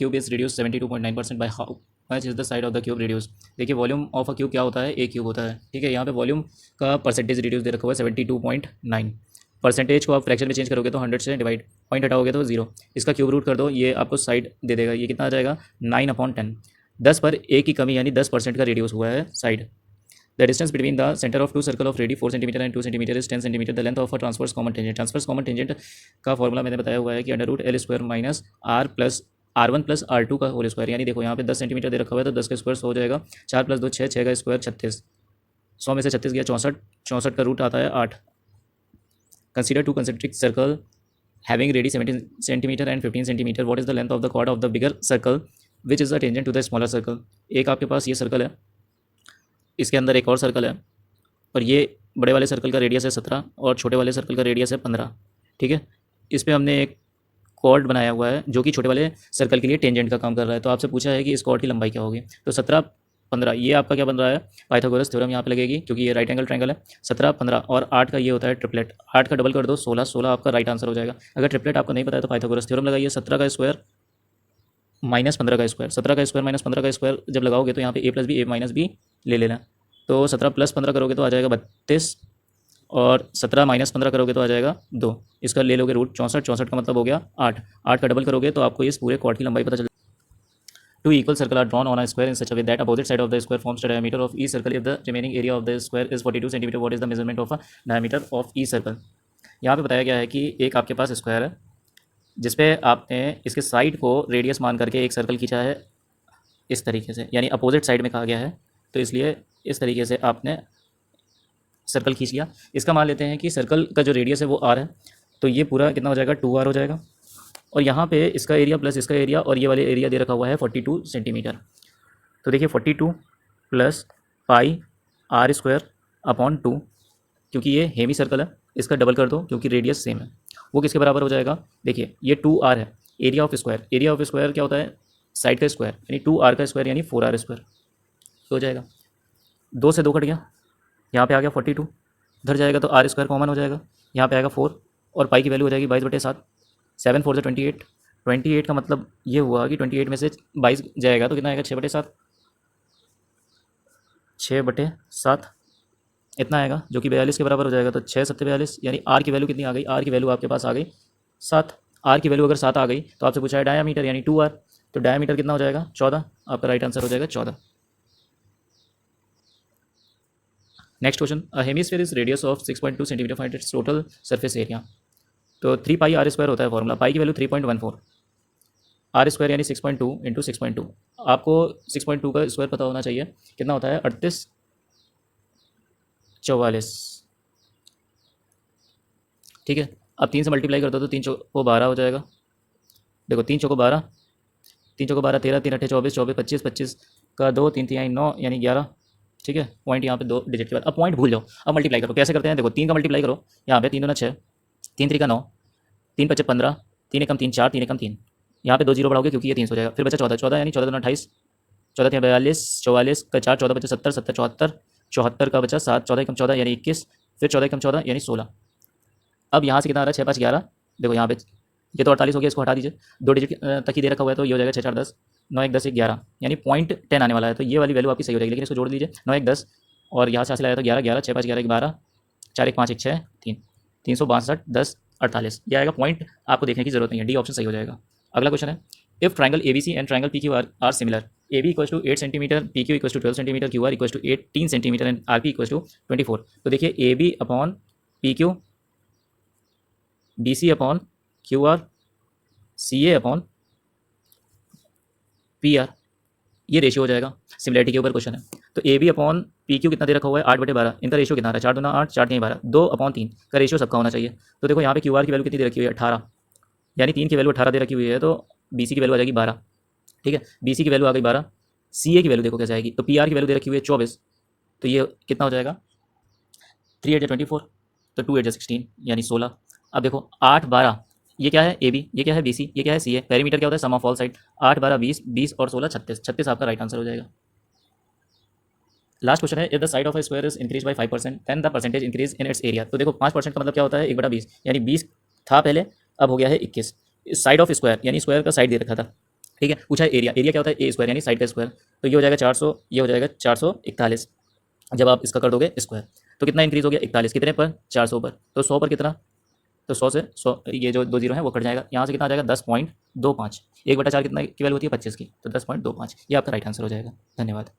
Cube is reduce 72.9% by how much is the side of the cube reduce. देखिए volume of a cube क्या होता है, ए cube होता है, ठीक है। यहाँ पे वॉल्यूम का परसेंटेज रिड्यूस दे रखा हुआ है 72.9। परसेंटेज को आप फ्रैक्शन में चेंज करोगे तो 100 से डिवाइड, पॉइंट हटाओगे तो 0, इसका क्यूब रूट कर दो, ये आपको साइड दे देगा। ये कितना आ जाएगा 9/10। 10 पर ए की कमी यानी 10% का रिड्यूस हुआ है side. The distance between the center of two circle of radii 4 cm and 2 cm is 10 cm. The length of a transverse common tangent. Transverse common tangent का फॉर्मूला मैंने बताया हुआ है कि under root L square minus R plus R1 plus R2 का whole square. यानी देखो यहाँ पे 10 सेंटीमीटर दे रखा हुआ है तो 10 का स्क्वायर हो जाएगा 4 प्लस 2 6, 6 का स्क्वायर 36, 100 में से 36 गया 64, 64 का रूट आता है 8। Consider two concentric circle having radius 17 cm and 15 cm. What is the length of the chord of the bigger circle which is the tangent to the smaller circle? एक आपके पास ये सर्कल है, इसके अंदर एक और सर्कल है, और ये बड़े वाले सर्कल का रेडियस है 17 और छोटे वाले सर्कल का रेडियस है 15, ठीक है। इस पर हमने एक कॉर्ड बनाया हुआ है जो कि छोटे वाले सर्कल के लिए टेंजेंट का काम कर रहा है। तो आपसे पूछा है कि इस कॉर्ड की लंबाई क्या होगी, तो 17 15 ये आपका क्या बन रहा है, पाइथागोरस थ्योरम यहाँ पे लगेगी क्योंकि ये राइट एंगल ट्रायंगल है। 17 15 और 8 का ये होता है ट्रिपलेट, 8 का डबल कर दो 16, 16 आपका राइट आंसर हो जाएगा। अगर ट्रिपलेट आपको नहीं पता है तो पाइथागोरस थ्योरम लगाइए। 17 का स्क्वायर माइनस 15 का स्क्वायर, 17 का स्क्वायर माइनस 15 का स्क्वायर जब लगाओगे तो यहाँ पे a plus B A minus B ले लेना। तो 17 प्लस 15 करोगे तो आ जाएगा 32, और 17 माइनस 15 करोगे तो आ जाएगा 2। इसका ले लोगे रूट 64, 64 का मतलब हो गया 8, 8 का डबल करोगे तो आपको इस पूरे कॉर्ड की लंबाई पता चल। Two equal circles are drawn on a square in such a way that opposite side of the square forms the diameter of each circle. If the remaining area of the square is 42 cm, what is the measurement of a diameter of each circle? यहाँ पे बताया गया है कि एक आपके पास square है जिसपे आपने इसके साइड को रेडियस मान करके एक सर्कल खींचा है इस तरीके से, यानी अपोजिट साइड में कहा गया है, तो इसलिए इस तरीके से आपने सर्कल खींच लिया। इसका मान लेते हैं कि सर्कल का जो रेडियस है वो r है, तो ये पूरा कितना हो जाएगा 2r हो जाएगा, और यहाँ पे इसका एरिया प्लस इसका एरिया और ये वाले एरिया दे रखा हुआ है 42 सेंटीमीटर। तो देखिए 42 plus pi r square upon 2, क्योंकि ये हेमी सर्कल है इसका डबल कर दो क्योंकि रेडियस सेम है, वो किसके बराबर हो जाएगा। देखिए ये 2r है, area of square, area of square क्या होता है साइड का स्क्वायर, यानी 2r का स्क्वायर यानी 4r स्क्वायर हो जाएगा। 2 से 2 कट गया, यहाँ पे आ गया 42, इधर जाएगा तो r स्क्वायर कॉमन हो जाएगा, यहाँ पे आएगा 4 और पाई की वैल्यू हो जाएगी 22/7, 7 4 से 28, 28 का मतलब ये हुआ कि 28 में से 22 जाएगा तो कितना आएगा 6/7, 6/7 इतना आएगा जो कि 42 के बराबर हो जाएगा। तो 6 7 42, यानी आर की वैल्यू कितनी आ गई, आर की वैल्यू आपके पास आ गई 7। आर की वैल्यू अगर 7 आ गई तो आपसे पूछा है डायामीटर यानी 2r, तो डायामीटर कितना हो जाएगा 14, आपका राइट आंसर हो जाएगा 14। Next question, a hemisphere is radius of 6.2 centimetre find its total surface area. तो 3 पाई आर स्क्वायर होता है फॉर्मूला, पाई की वैल्यू 3.14, आर स्क्वायर यानी 6.2 इंटू 6.2, आपको 6.2 का स्क्वायर पता होना चाहिए कितना होता है 38 44, ठीक है। अब 3 से मल्टीप्लाई कर दो तो 3 चौको 12 हो जाएगा, देखो 3 चौको 12, 3 चौको 12 13, 3 8 24, 24 25, 25 का 2 3 3 9 यानी 11, ठीक है। पॉइंट यहाँ पे 2 डिजिट के बाद, अब पॉइंट भूल जाओ, अब मल्टीप्लाई करो। कैसे करते हैं, देखो 3 का मल्टीप्लाई करो, यहाँ पे 3 दूना 6, 3 3 का 9, 3 5 15, 3 एकम 3 4, 3 एकम 3, यहाँ पे 2 जीरो बढ़ाओगे क्योंकि ये 3 हो जाएगा। फिर बचा 14, 14 यानी 14 दूना 28, 14 3 42, 44 का 4, 14 बचा 70, 70 74, 74 का बचा 7, 14 एकम 14 यानी 21, फिर 14 एकम 14 यानी 16। अब यहाँ से कितना आ रहा है 6 5 11, देखो यहाँ पे ये तो 48 हो गया, इसको हटा दीजिए, 2 डिजिट तक ही दे रखा हुआ है तो ये हो जाएगा 6 4 10, 9 1 10 1 11, यानी 0.10 आने वाला है, तो ये वाली वैल्यू आपकी सही हो जाएगी। लेकिन इसको जोड़ लीजिए 9 1 10 और यहाँ से लाया तो 11 11, 6 5 11 12, 4 1 5 1 6 3, 362 10 48, ये आएगा। पॉइंट आपको देखने की जरूरत नहीं है, डी ऑप्शन सही हो जाएगा। अगला क्वेश्चन है, if triangle ABC and triangle PQ are similar, AB equals to 8 centimetre, PQ equals to 12 centimetre, QR equals to 18 centimetre and RP equals to 24। तो देखिए AB upon PQ, BC upon QR, CA upon PR, ये ratio हो जाएगा। Similarity के ऊपर question है, तो AB upon PQ कितना दे रखा हुआ है 8/12, इनका रेशियो कितना आ रहा है 4 दूना 8, 4 3 12, 2/3 का रेशियो सबका होना चाहिए। तो देखो यहाँ पे QR की वैल्यू कितनी दे रखी हुई है 18, यानी 3 की वैल्यू 18 दे रखी हुई है, तो BC की वैल्यू आ जाएगी 12, ठीक है। BC की वैल्यू आ गई 12, CA की वैल्यू देखो कैसे आएगी, तो PR की वैल्यू दे रखी हुई है 24, तो ये कितना हो जाएगा 3 8 24, तो 2 8 16 यानी 16। अब देखो 8 12 ये क्या है AB, ये क्या है BC, ये क्या है CA, पेरीमीटर क्या होता है सम ऑफ ऑल साइड, 8 12 20, 20 और 16 36, 36 आपका राइट आंसर हो जाएगा। लास्ट क्वेश्चन है, if the side of a square is increase by 5% then the percentage increase in its area. तो देखो 5% का मतलब क्या होता है 1/20, यानी 20 था पहले, अब हो गया है 21। साइड ऑफ स्क्वायर यानी स्क्वायर का साइड दे रखा था, ठीक है। पूछा है एरिया, एरिया क्या होता है ए स्क्वायर यानी साइड का स्क्वायर, तो ये हो जाएगा 400, ये हो जाएगा 441। जब आप इसका कर दोगे स्क्वायर तो कितना इंक्रीज हो गया 41, कितने पर 400 पर, तो 100 पर कितना, तो 100 से 100 ये जो 2 जीरो है वो कट जाएगा, यहाँ से कितना आ जाएगा 10.25, 1/4 कितना की वैल्यू होती है 25 की, तो 10.25, ये आपका राइट आंसर हो जाएगा। धन्यवाद।